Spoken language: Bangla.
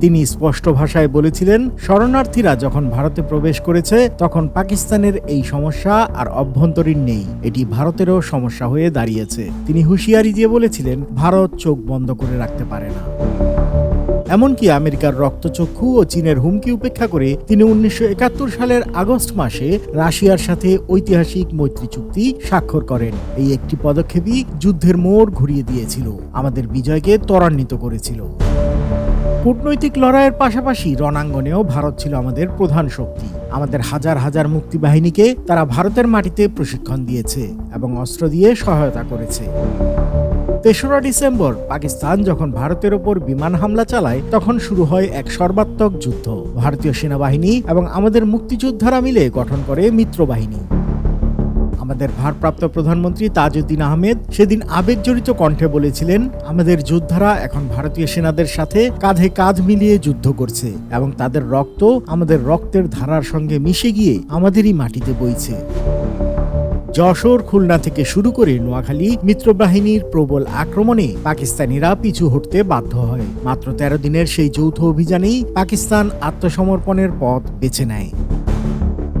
তিনি স্পষ্ট ভাষায় বলেছিলেন, শরণার্থীরা যখন ভারতে প্রবেশ করেছে তখন পাকিস্তানের এই সমস্যা আর অভ্যন্তরীণ নেই, এটি ভারতেরও সমস্যা হয়ে দাঁড়িয়েছে। তিনি হুঁশিয়ারি দিয়ে বলেছিলেন, ভারত চোখ বন্ধ করে রাখতে পারে না। এমনকি আমেরিকার রক্তচক্ষু ও চীনের হুমকি উপেক্ষা করে তিনি 1971 সালের আগস্ট মাসে রাশিয়ার সাথে ঐতিহাসিক মৈত্রী চুক্তি স্বাক্ষর করেন। এই একটি পদক্ষেপই যুদ্ধের মোড় ঘুরিয়ে দিয়েছিল, আমাদের বিজয়কে ত্বরান্বিত করেছিল। কূটনৈতিক লড়াইয়ের পাশাপাশি রণাঙ্গনেও ভারত ছিল আমাদের প্রধান শক্তি। আমাদের হাজার হাজার মুক্তিবাহিনীকে তারা ভারতের মাটিতে প্রশিক্ষণ দিয়েছে এবং অস্ত্র দিয়ে সহায়তা করেছে। ৩রা ডিসেম্বর পাকিস্তান যখন ভারতের ওপর বিমান হামলা চালায় তখন শুরু হয় এক সর্বাত্মক যুদ্ধ। ভারতীয় সেনাবাহিনী এবং আমাদের মুক্তিযোদ্ধারা মিলে গঠন করে মিত্রবাহিনী। আমাদের ভারপ্রাপ্ত প্রধানমন্ত্রী তাজউদ্দিন আহমেদ সেদিন আবেগজড়িত কণ্ঠে বলেছিলেন, আমাদের যোদ্ধারা এখন ভারতীয় সেনাদের সাথে কাঁধে কাঁধ মিলিয়ে যুদ্ধ করছে এবং তাদের রক্ত আমাদের রক্তের ধারার সঙ্গে মিশে গিয়ে আমাদেরই মাটিতে বইছে। যশোর, খুলনা থেকে শুরু করে নোয়াখালী মিত্রবাহিনীর প্রবল আক্রমণে পাকিস্তানিরা পিছু হটতে বাধ্য হয়। মাত্র ১৩ দিনের সেই যৌথ অভিযানেই পাকিস্তান আত্মসমর্পণের পথ বেছে নেয়।